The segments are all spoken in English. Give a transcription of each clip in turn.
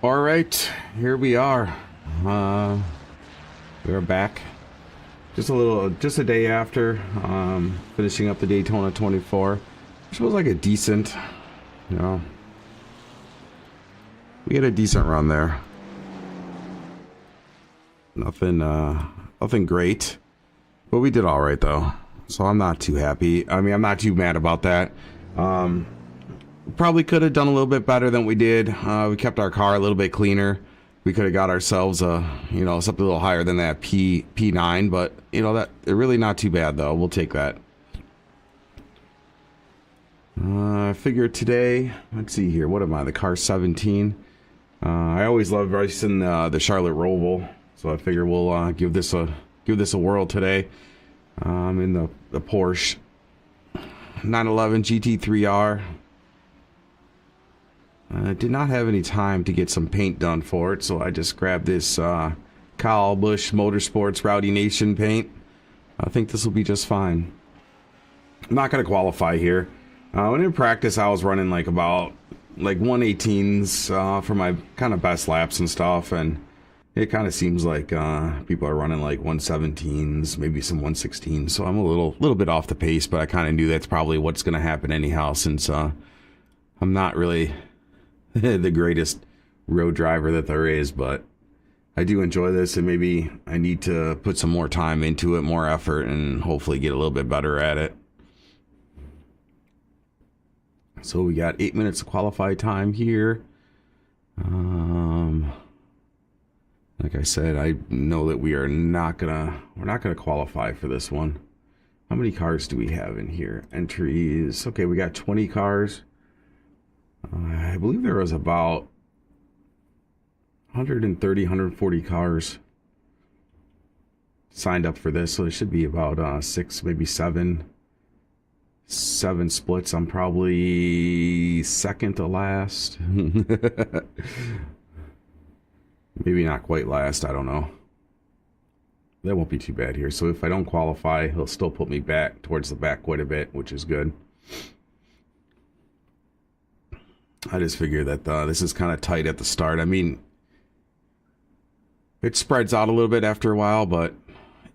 All right, here we are. We're back. Just a day after finishing up the Daytona 24, which was like a decent, you know, we had a decent run there. Nothing great, but we did all right though. So I'm not too happy. I mean, I'm not too mad about that. Probably could have done a little bit better than we did. We kept our car a little bit cleaner. We could have got ourselves something a little higher than that P9, but that really not too bad though. We'll take that. I figured today, let's see here. What am I? The car 17. I always love racing the Charlotte Roval, so I figure we'll give this a whirl today. In the Porsche 911 GT3R. Did not have any time to get some paint done for it, so I just grabbed this Kyle Busch Motorsports Rowdy Nation paint. I think this will be just fine. I'm not going to qualify here. When in practice, I was running like 118s for my kind of best laps and stuff, and it kind of seems like people are running like 117s, maybe some 116s, so I'm a little bit off the pace, but I kind of knew that's probably what's going to happen anyhow, since I'm not really the greatest road driver that there is, but I do enjoy this, and maybe I need to put some more time into it, more effort, and hopefully get a little bit better at it. So we got 8 minutes of qualified time here. Like I said, I know that we're not gonna qualify for this one. How many cars do we have in here? Entries. Okay, we got 20 cars. I believe there was about 130, 140 cars signed up for this, so it should be about 6, maybe 7 splits. I'm probably second to last. Maybe not quite last, I don't know. That won't be too bad here. So if I don't qualify, he'll still put me back towards the back quite a bit, which is good. I just figure that this is kind of tight at the start. I mean, it spreads out a little bit after a while, but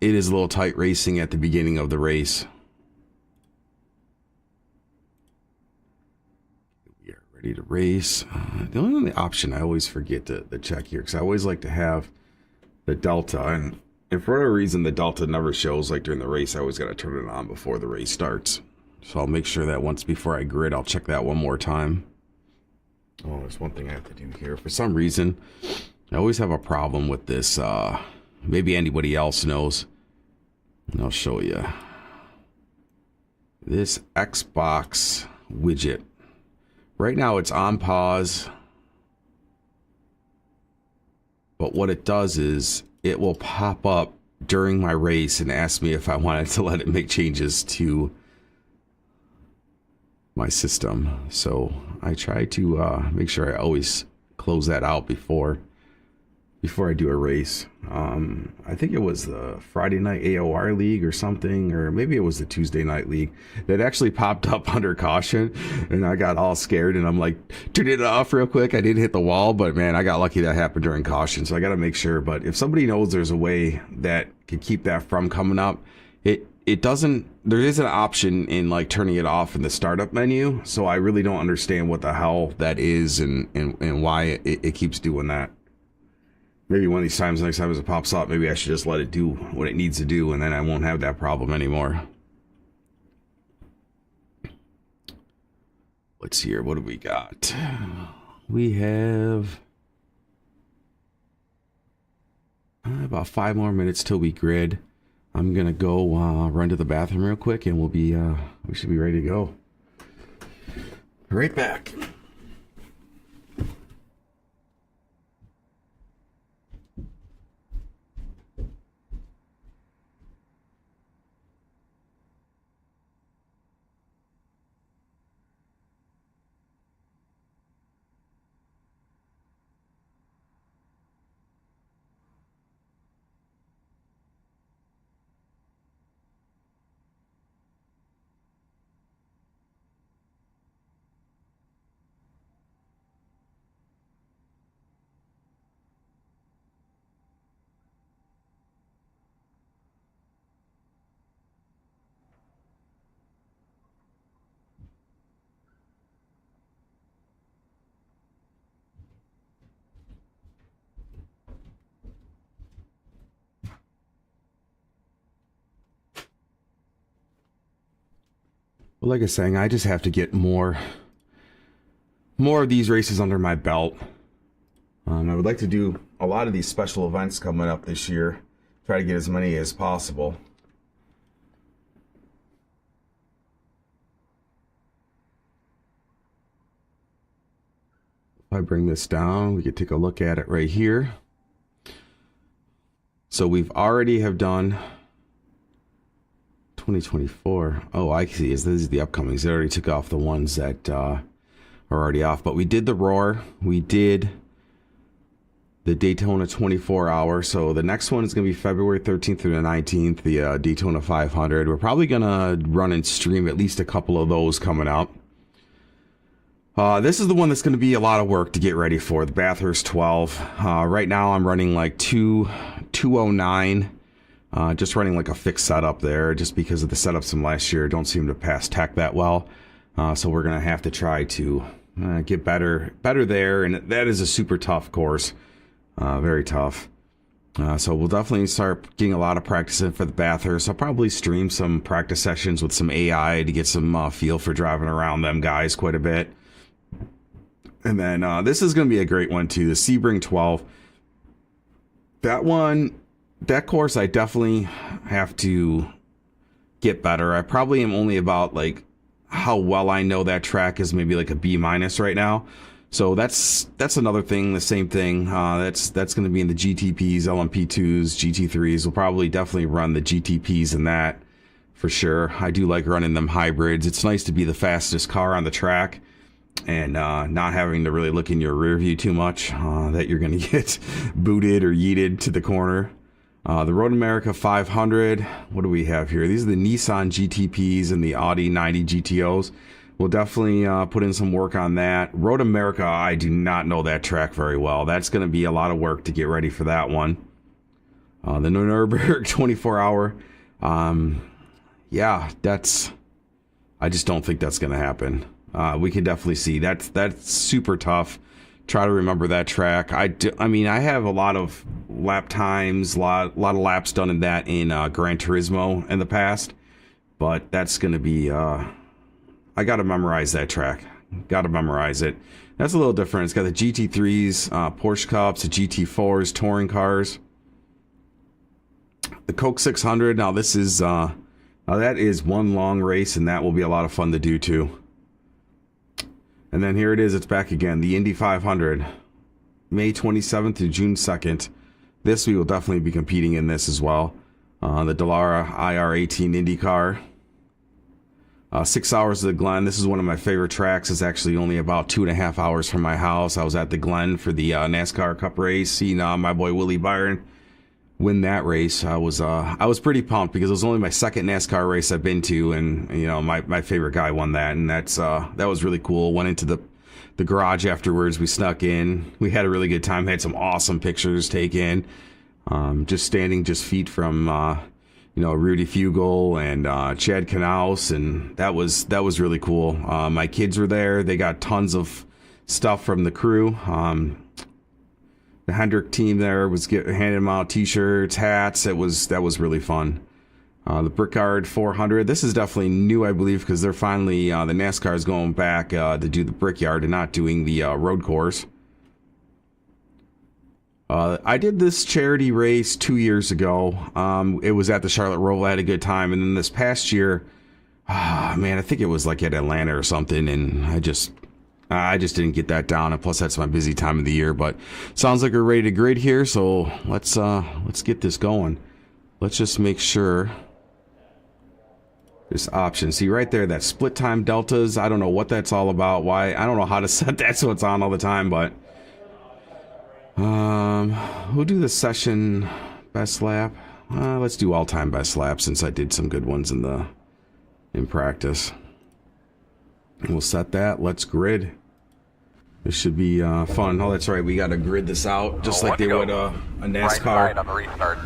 it is a little tight racing at the beginning of the race. We are ready to race. The only option I always forget to check here, because I always like to have the Delta, and for whatever reason the Delta never shows like during the race. I always got to turn it on before the race starts. So I'll make sure that once before I grid, I'll check that one more time. Oh, there's one thing I have to do here. For some reason, I always have a problem with this. Maybe anybody else knows. And I'll show you. This Xbox widget. Right now it's on pause. But what it does is it will pop up during my race and ask me if I wanted to let it make changes to my system. So I try to make sure I always close that out before I do a race. I think it was the Friday night AOR league or something, or maybe it was the Tuesday night league that actually popped up under caution, and I got all scared, and I'm like, turn it off real quick. I didn't hit the wall, but man, I got lucky that happened during caution, so I got to make sure. But if somebody knows there's a way that could keep that from coming up, it doesn't. There is an option in like turning it off in the startup menu, so I really don't understand what the hell that is and why it keeps doing that. Maybe one of these times, next time as it pops up, maybe I should just let it do what it needs to do, and then I won't have that problem anymore. Let's see here. What do we got? We have about 5 more minutes till we grid. I'm gonna go run to the bathroom real quick, and we should be ready to go. Right back. But like I was saying, I just have to get more of these races under my belt. I would like to do a lot of these special events coming up this year. Try to get as many as possible. If I bring this down, we could take a look at it right here. So we've already have done 2024. Oh, I see. This is the upcomings. They already took off the ones that are already off. But we did the Roar. We did the Daytona 24-hour. So the next one is going to be February 13th through the 19th, the Daytona 500. We're probably going to run and stream at least a couple of those coming up. This is the one that's going to be a lot of work to get ready for, the Bathurst 12. Right now I'm running like 209. Just running like a fixed setup there, just because of the setups from last year don't seem to pass tech that well. So we're going to have to try to get better there. And that is a super tough course. Very tough. So we'll definitely start getting a lot of practice in for the Bathurst. I'll probably stream some practice sessions with some AI to get some feel for driving around them guys quite a bit. And then this is going to be a great one too, the Sebring 12. That course I definitely have to get better. I probably am only about like how well I know that track is maybe like a B- right now. So that's another thing, the same thing. That's going to be in the GTPs, LMP2s, GT3s. We'll probably definitely run the GTPs in that for sure. I do like running them hybrids. It's nice to be the fastest car on the track and not having to really look in your rear view too much, that you're going to get booted or yeeted to the corner. The Road America 500, what do we have here? These are the Nissan GTPs and the Audi 90 GTOs. We'll definitely put in some work on that. Road America, I do not know that track very well. That's going to be a lot of work to get ready for that one. The Nürburgring 24-hour, yeah, I just don't think that's going to happen. We can definitely see that's super tough. Try to remember that track. I mean, I have a lot of lap times, a lot of laps done in that in Gran Turismo in the past, but that's going to be, I got to memorize that track. Got to memorize it. That's a little different. It's got the GT3s, Porsche Cups, the GT4s, touring cars. The Coke 600. Now this is, now that is one long race, and that will be a lot of fun to do too. And then here it is, it's back again, the Indy 500, May 27th to June 2nd. This we will definitely be competing in this as well. The Dallara IR18 IndyCar. 6 hours of the Glen. This is one of my favorite tracks. It's actually only about 2.5 hours from my house. I was at the Glen for the NASCAR Cup race, seeing my boy Willie Byron win that race. I was pretty pumped because it was only my second NASCAR race I've been to, and you know my favorite guy won that, and that was really cool. Went into the garage afterwards. We snuck in. We had a really good time. Had some awesome pictures taken. Just standing feet from Rudy Fugle and Chad Knaus, and that was really cool. My kids were there. They got tons of stuff from the crew. The Hendrick team there was handing them out t-shirts, hats. That was really fun. The Brickyard 400. This is definitely new, I believe, because they're finally the NASCAR is going back to do the Brickyard and not doing the road course. I did this charity race 2 years ago. It was at the Charlotte Roval. I had a good time, and then this past year, man, I think it was like at Atlanta or something, and I just didn't get that down, and plus that's my busy time of the year. But sounds like we're ready to grid here, so let's get this going. Let's just make sure this option. See right there, that split time deltas. I don't know what that's all about. Why? I don't know how to set that so it's on all the time, but we'll do the session best lap. Let's do all-time best lap since I did some good ones in practice. We'll set that. Let's grid. This should be fun. Oh, that's right. We got to grid this out just like they would a NASCAR. On the restart.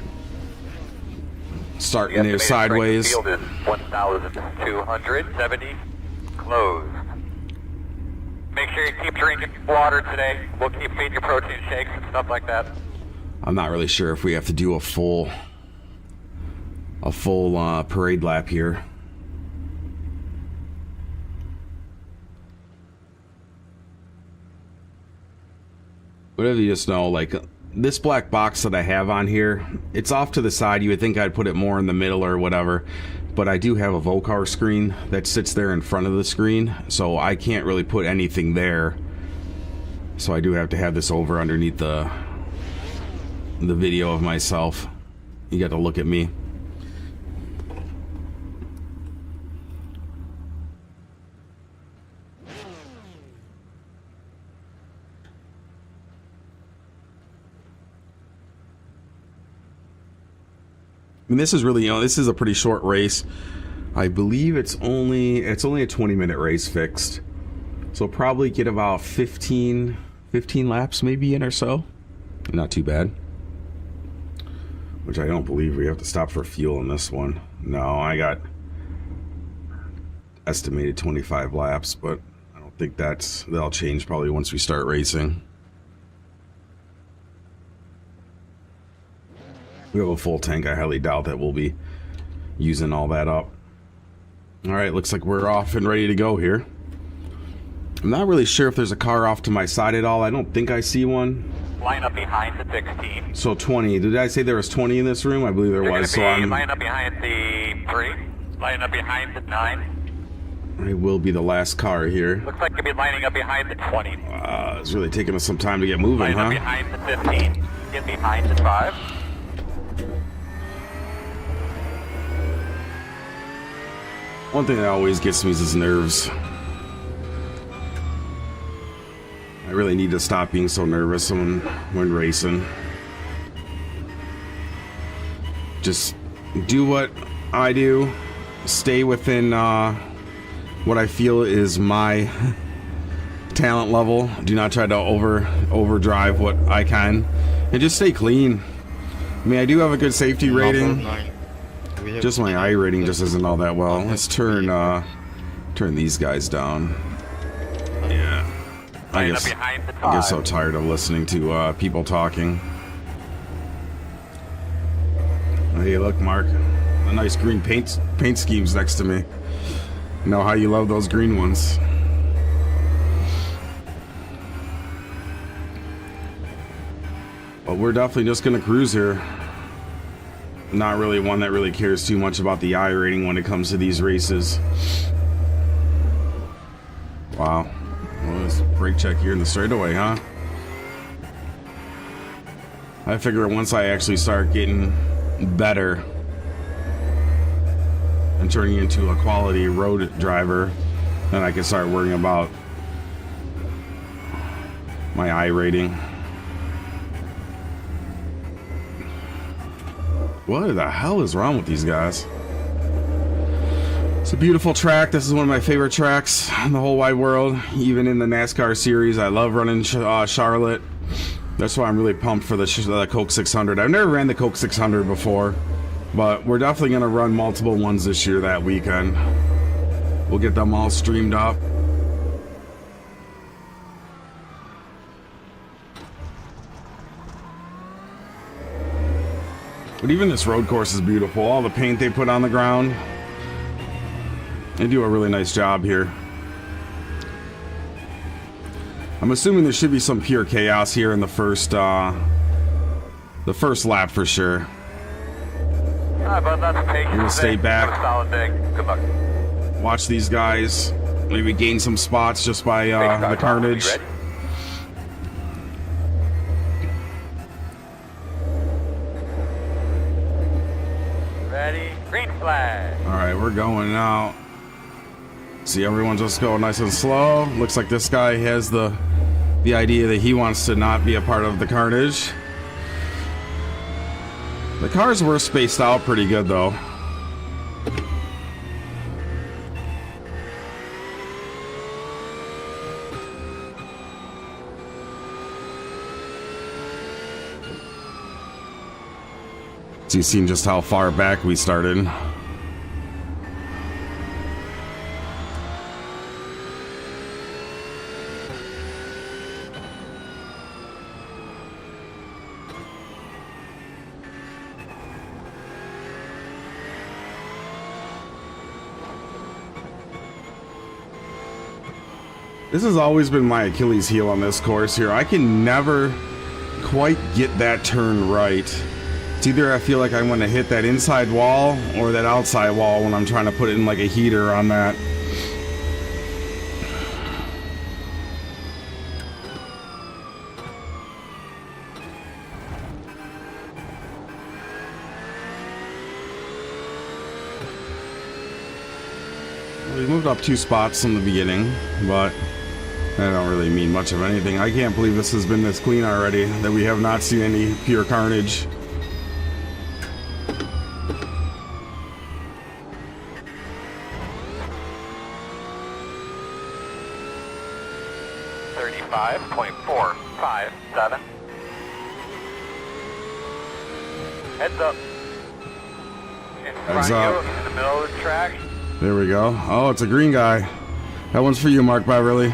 Starting there sideways. Field is 1,270. Closed. Make sure you keep drinking water today. We'll keep feeding you protein shakes and stuff like that. I'm not really sure if we have to do a full parade lap here. whatever you just know, like this black box that I have on here, it's off to the side. You would think I'd put it more in the middle or whatever, but I do have a Vocar screen that sits there in front of the screen, so I can't really put anything there. So I do have to have this over underneath the video of myself. You got to look at me. I mean, this is really, this is a pretty short race. I believe it's only a 20-minute race fixed. So probably get about 15 laps maybe in or so. Not too bad. Which I don't believe we have to stop for fuel in this one. No, I got estimated 25 laps, but I don't think that'll change probably once we start racing. We have a full tank. I highly doubt that we'll be using all that up. All right, looks like we're off and ready to go here. I'm not really sure if there's a car off to my side at all. I don't think I see one. Line up behind the 16. So 20. Did I say there was 20 in this room? I believe there was. So I'm line up behind the 3. Line up behind the 9. I will be the last car here. Looks like you'll be lining up behind the 20. It's really taking us some time to get moving, line up behind the 15. Get behind the 5. One thing that always gets me is his nerves. I really need to stop being so nervous when racing. Just do what I do. Stay within what I feel is my talent level. Do not try to overdrive what I can. And just stay clean. I mean, I do have a good safety rating. Just my iRating just isn't all that well. Let's turn these guys down. Yeah. I get so tired of listening to people talking. Hey, look, Mark. A nice green paint schemes next to me. You know how you love those green ones. But we're definitely just gonna cruise here. Not really one that really cares too much about the iRating when it comes to these races. Wow. Well, this brake check here in the straightaway, huh? I figure once I actually start getting better and turning into a quality road driver, then I can start worrying about my iRating. What the hell is wrong with these guys? It's a beautiful track. This is one of my favorite tracks in the whole wide world. Even in the NASCAR series, I love running Charlotte. That's why I'm really pumped for the Coke 600. I've never ran the Coke 600 before, but we're definitely going to run multiple ones this year that weekend. We'll get them all streamed up. But even this road course is beautiful. All the paint they put on the ground. They do a really nice job here. I'm assuming there should be some pure chaos here in the first lap for sure. But that's We're gonna stay back. Solid day. Good luck. Watch these guys. Maybe gain some spots just by the carnage. Ready? Green flag. All right, we're going now. See, everyone just go nice and slow. Looks like this guy has the idea that he wants to not be a part of the carnage. The cars were spaced out pretty good, though. So you've seen just how far back we started. This has always been my Achilles heel on this course here. I can never quite get that turn right. It's either I feel like I'm going to hit that inside wall or that outside wall when I'm trying to put it in like a heater on that. We moved up 2 spots from the beginning, but that don't really mean much of anything. I can't believe this has been this clean already, that we have not seen any pure carnage. .457. Heads up. In front of you, in the middle of the track. There we go. Oh, it's a green guy. That one's for you, Mark Beverly.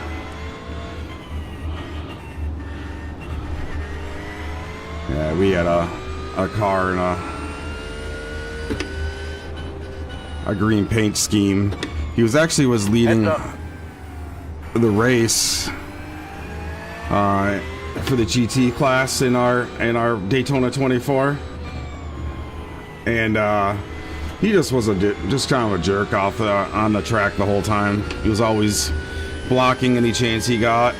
Yeah, we had a car and a green paint scheme. He was leading the race for the GT class in our Daytona 24, and he just was just kind of a jerk off on the track the whole time. He was always blocking any chance he got.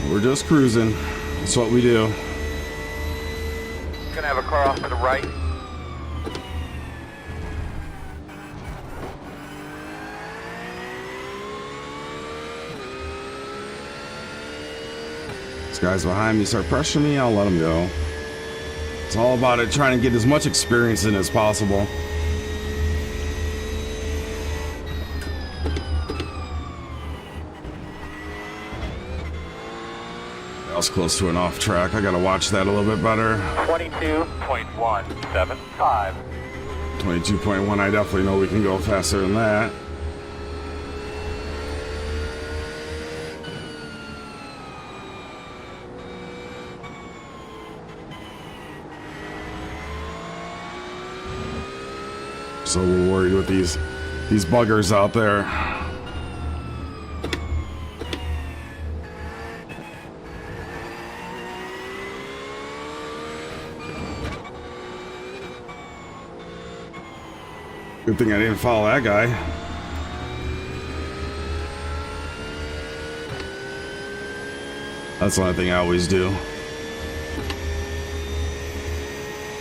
We're just cruising. That's what we do. Gonna have a car off to the right. These guys behind me start pressuring me, I'll let them go. It's all about it, trying to get as much experience in as possible. That was close to an off track. I gotta watch that a little bit better. 22.175. 22.1, I definitely know we can go faster than that. So we're worried with these buggers out there. Good thing I didn't follow that guy. That's the only thing I always do.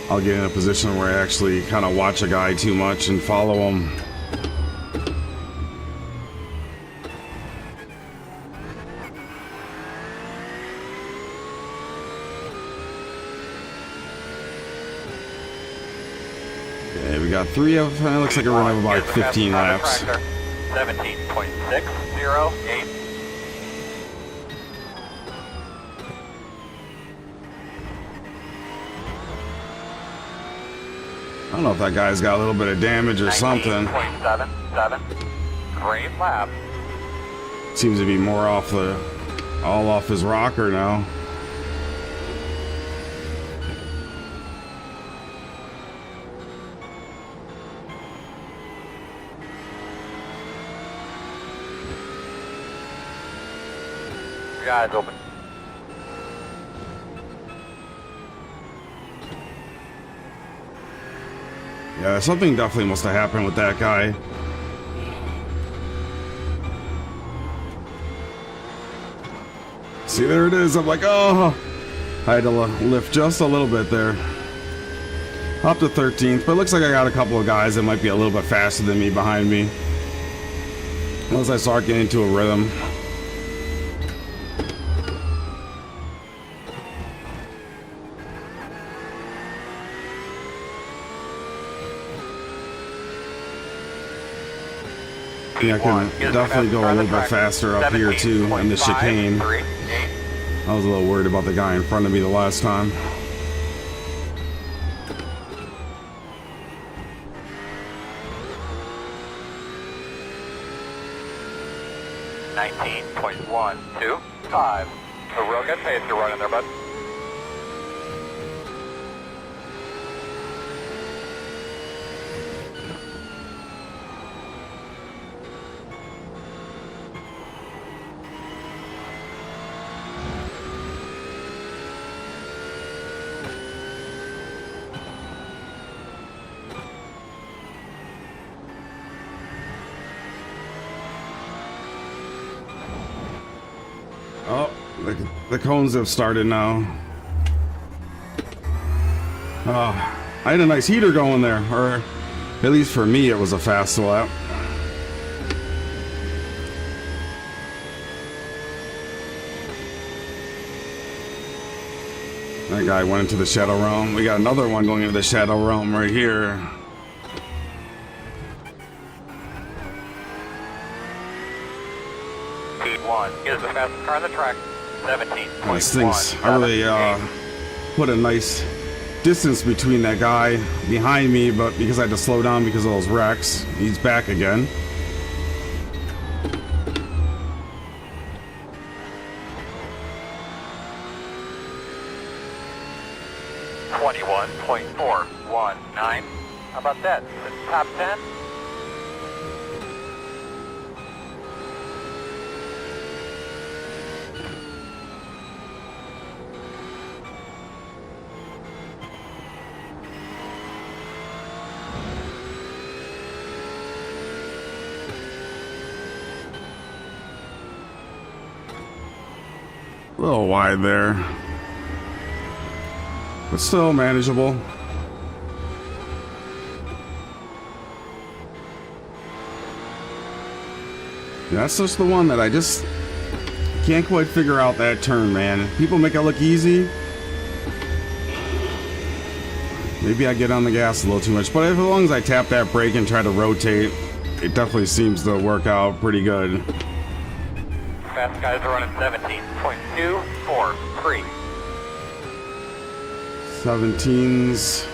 I'll get in a position where I actually kind of watch a guy too much and follow him. Okay, we got 3 of them. Looks like we're gonna have about 15 laps. 17.608. I don't know if that guy's got a little bit of damage or something. 19.77. Great lap. Seems to be more all off his rocker now. Your eyes open. Yeah, something definitely must have happened with that guy. See, there it is. I'm like, oh, I had to lift just a little bit there. Up to 13th, but it looks like I got a couple of guys that might be a little bit faster than me behind me. Once I start getting into a rhythm. Yeah, I can definitely go a little bit faster up here too in the chicane. I was a little worried about the guy in front of me the last time. .125. A real good pace you're running there, bud. The cones have started now. Oh, I had a nice heater going there, or at least for me it was a fast lap. That guy went into the Shadow Realm. We got another one going into the Shadow Realm right here. P1 is the fastest car on the track. 17.1. This thing's, I really put a nice distance between that guy behind me, but because I had to slow down because of those wrecks, he's back again. .419. How about that? The top 10? A little wide there, but still manageable. Yeah, that's just the one that I just can't quite figure out, that turn, man. People make it look easy. Maybe I get on the gas a little too much, but as long as I tap that brake and try to rotate, it definitely seems to work out pretty good. Fast guys are running 17.243. 17s.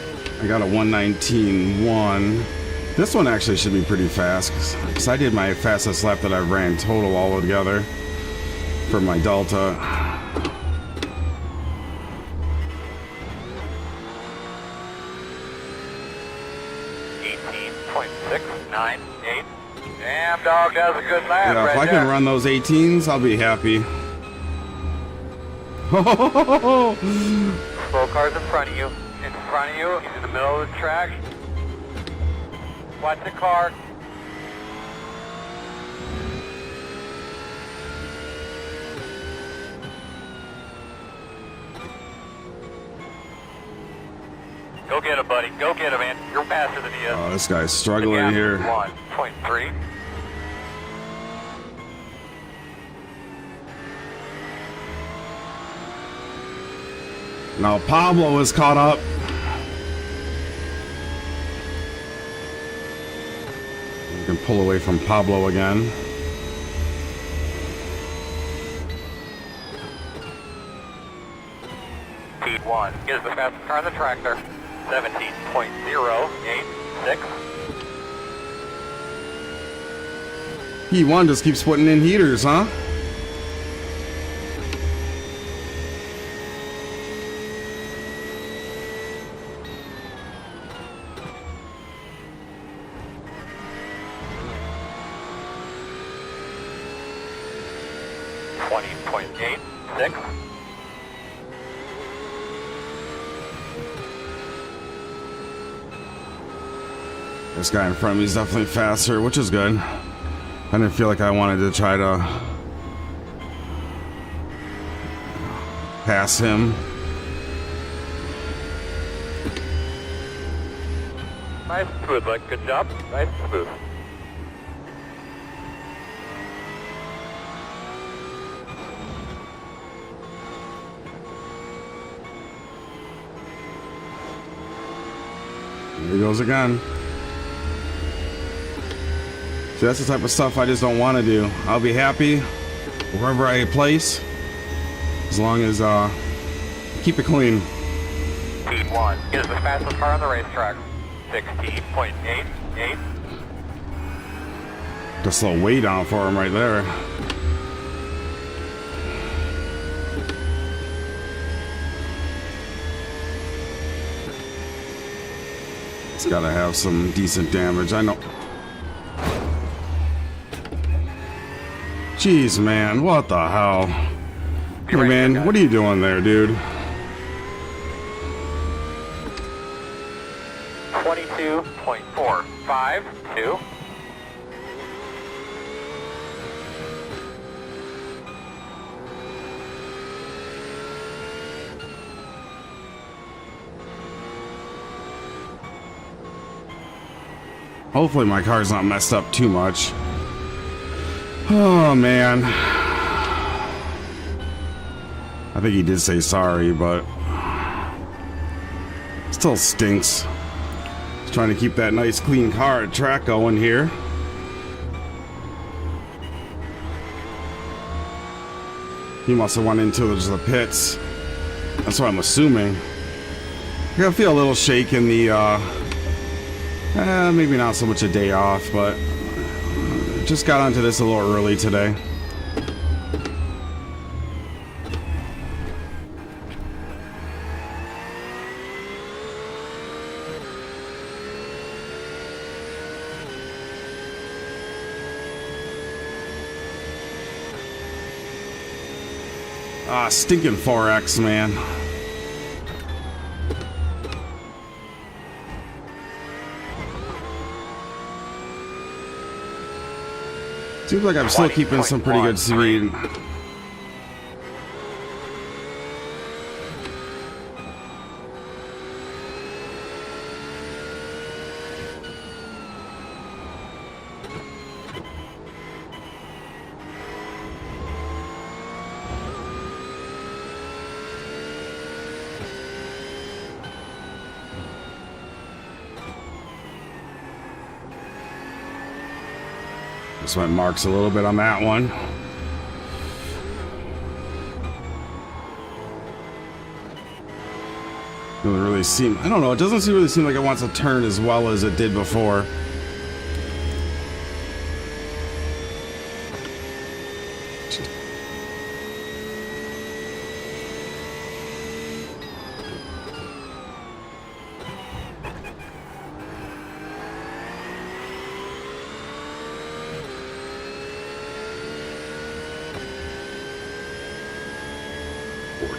I got a 119.1. This one actually should be pretty fast because I did my fastest lap that I ran total all together for my Delta. .698. Damn, dog, that was a good lap. Yeah, right if I can run those 18s, I'll be happy. Slow cars in front of you. In front of you. He's in the middle of the track. Watch the car. Go get him, buddy. Go get him, man. You're faster than he is. Oh, this guy's struggling here. 1.3. Now Pablo is caught up. You can pull away from Pablo again. P1 is the fastest car on the tractor. 17.086. P1 just keeps putting in heaters, huh? .86. This guy in front of me is definitely faster, which is good. I didn't feel like I wanted to try to pass him. Nice and smooth, bud. Good job. Nice and smooth. Here he goes again. See, that's the type of stuff I just don't want to do. I'll be happy wherever I place, as long as keep it clean. P1 is the fastest car on the racetrack. 16.88. Just slow way down for him right there. It's got to have some decent damage. I know. Jeez, man, what the hell? Hey, man, what are you doing there, dude? 22.452. Hopefully my car's not messed up too much. Oh, man. I think he did say sorry, but still stinks. Just trying to keep that nice clean car at track going here. He must have went into the pits. That's what I'm assuming. I feel a little shake in the maybe not so much a day off, but just got onto this a little early today. Ah, stinking 4X, man. Seems like I'm still keeping some pretty good speed. Just went marks a little bit on that one. Doesn't really seem, I don't know, it doesn't really seem like it wants to turn as well as it did before.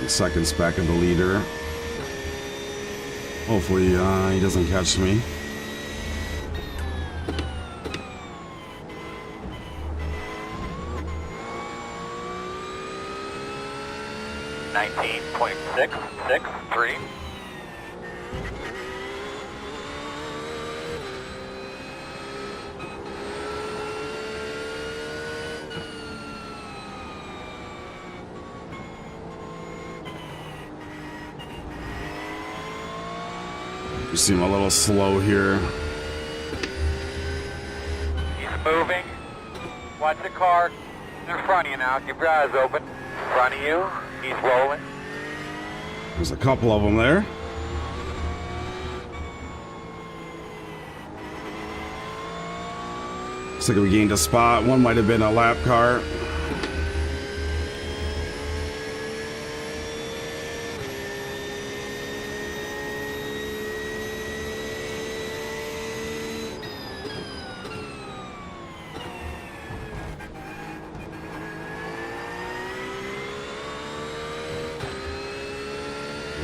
Seconds back of the leader. Hopefully he doesn't catch me. .663. You seem a little slow here. He's moving. Watch the car. In front of you now. Keep your eyes open. In front of you. He's rolling. There's a couple of them there. Looks like we gained a spot. One might have been a lap car.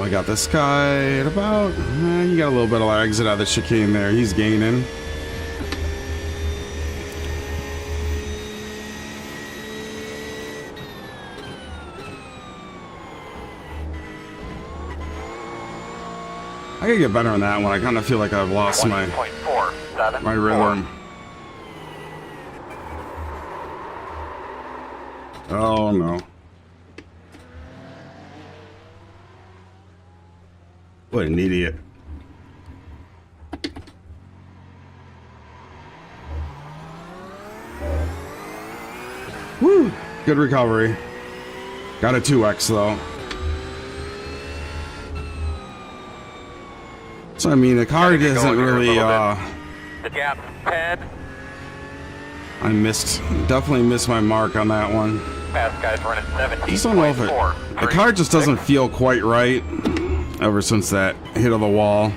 I got this guy at about, you got a little bit of exit out of the chicane there. He's gaining. I gotta get better on that one. I kind of feel like I've lost my rhythm. Oh no. What an idiot. Woo! Good recovery. Got a 2X though. So I mean, the car doesn't really, The gap 10. I definitely missed my mark on that one. Fast guys running 17. Just don't know if the car just doesn't feel quite right ever since that hit of the wall.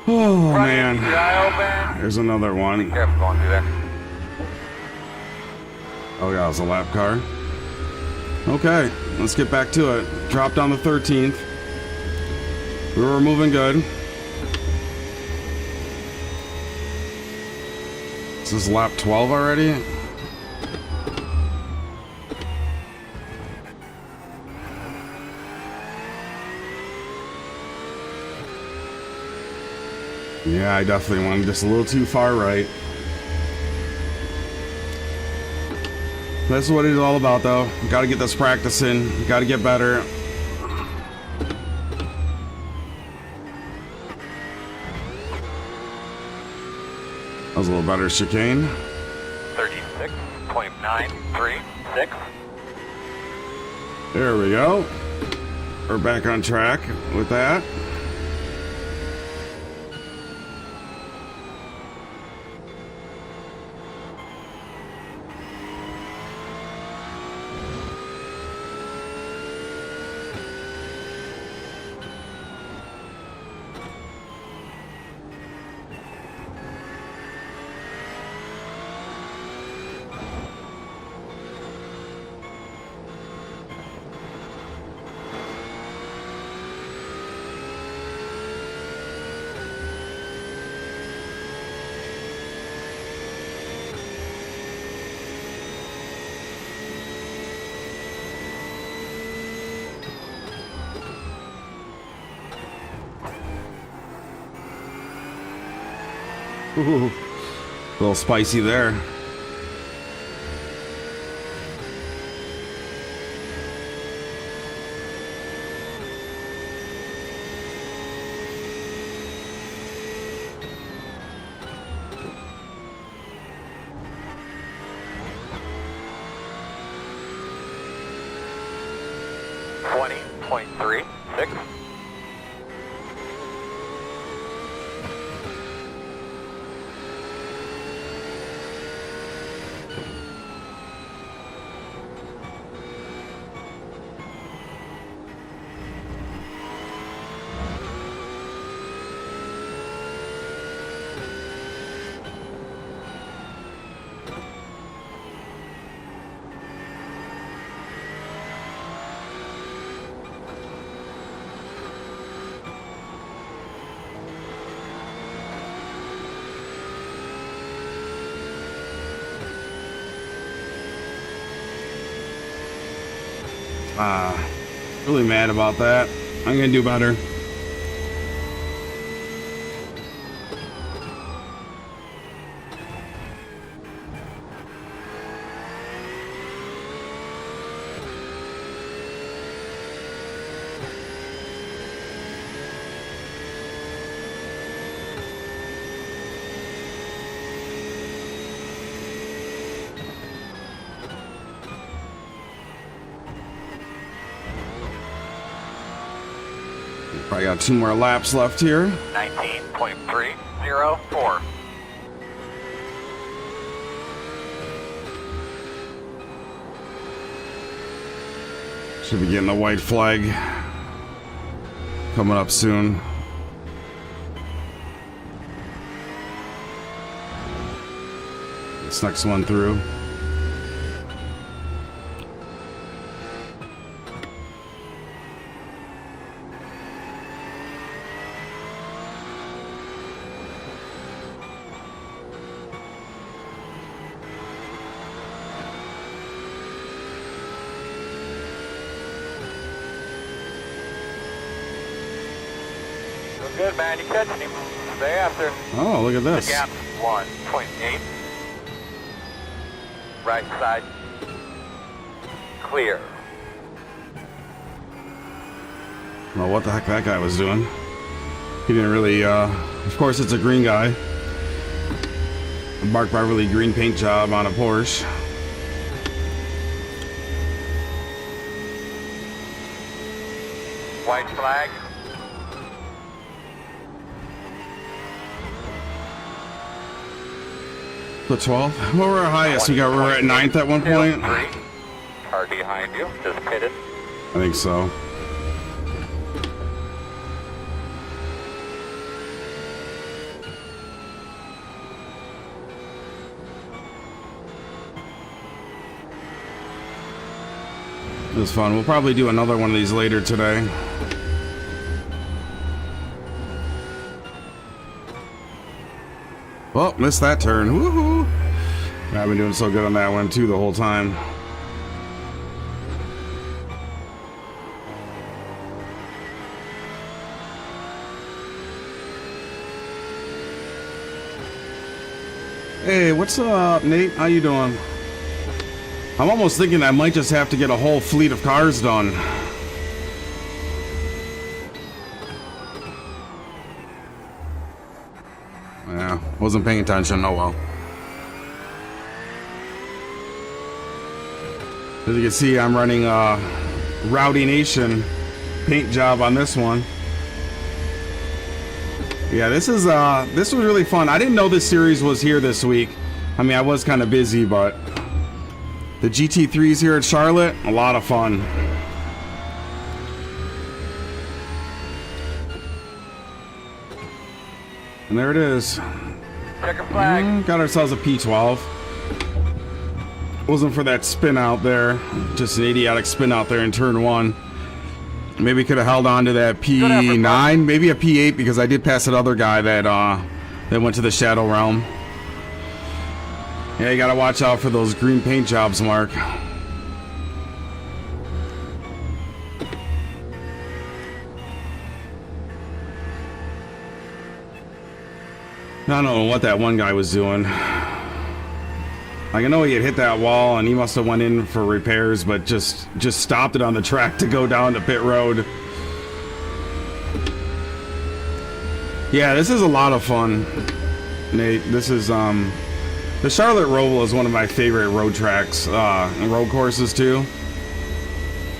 Oh man, there's another one. Careful going through there. Oh yeah, it was a lap car. Okay, let's get back to it. Dropped on the 13th. We were moving good. Is this lap 12 already? Yeah, I definitely went just a little too far right. That's what it's all about, though. Got to get this practice in. Got to get better. That was a little better chicane. 36.936. There we go. We're back on track with that. Ooh, a little spicy there. .36. Really mad about that. I'm gonna do better. Probably got 2 more laps left here. 19.304. Should be getting a white flag coming up soon. This next one through. Good, man. You catching him. Stay after. Oh, look at The this. gap's 1.8. Right side. Clear. Well, what the heck that guy was doing. He didn't really, of course it's a green guy. A Mark Beverly green paint job on a Porsche. White flag. The 12th? What were our highest? We were at 9th at one point? Car behind you, just pitted. I think so. It was fun. We'll probably do another one of these later today. Well, missed that turn. Woohoo! I've been doing so good on that one too the whole time. Hey, what's up, Nate? How you doing? I'm almost thinking I might just have to get a whole fleet of cars done. Yeah, wasn't paying attention. Oh well. As you can see, I'm running a Rowdy Nation paint job on this one. Yeah, this was really fun. I didn't know this series was here this week. I mean, I was kind of busy, but the GT3s here at Charlotte, a lot of fun. And there it is. Checker flag. Got ourselves a P12. Wasn't for that spin out there. Just an idiotic spin out there in turn 1. Maybe could have held on to that P9, maybe a P8, because I did pass that other guy that went to the Shadow Realm. Yeah, you gotta watch out for those green paint jobs, Mark. I don't know what that one guy was doing. Like, I know he had hit that wall and he must have went in for repairs, but just stopped it on the track to go down to pit road. Yeah, this is a lot of fun, Nate. This is the Charlotte Roval is one of my favorite road tracks, and road courses too.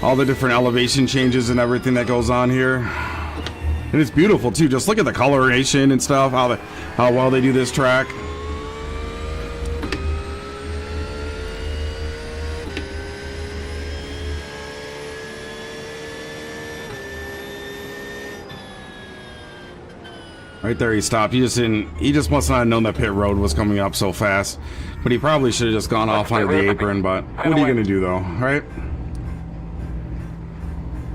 All the different elevation changes and everything that goes on here. And it's beautiful too. Just look at the coloration and stuff, how well they do this track. Right there he stopped. He just must not have known that pit road was coming up so fast. But he probably should have just gone off onto the apron, but what are you gonna do though, right?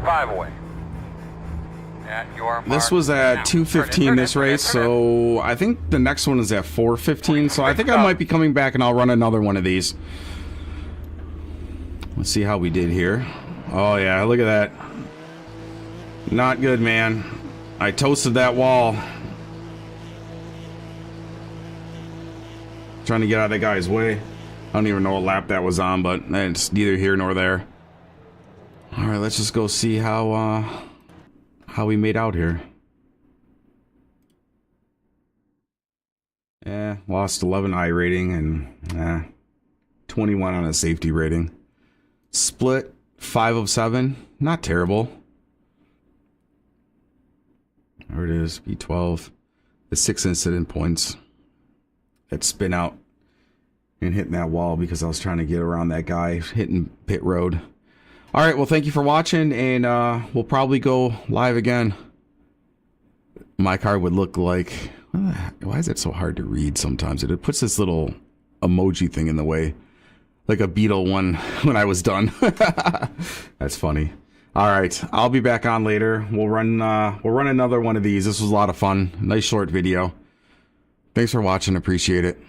5 away. At your This was at 2:15 this race, so I think the next one is at 4:15, so I think I might be coming back and I'll run another one of these. Let's see how we did here. Oh yeah, look at that. Not good, man. I toasted that wall. Trying to get out of that guy's way. I don't even know what lap that was on, but it's neither here nor there. All right, let's just go see how we made out here. Yeah, lost 11 I rating and 21 on a safety rating. Split 5 of 7, not terrible. There it is, B12. The 6 incident points. That spin out and hitting that wall because I was trying to get around that guy hitting pit road. All right, well, thank you for watching, and we'll probably go live again. My car would look like... Why is it so hard to read sometimes? It puts this little emoji thing in the way. Like a Beetle one when I was done. That's funny. All right, I'll be back on later. We'll run another one of these. This was a lot of fun. Nice short video. Thanks for watching. Appreciate it.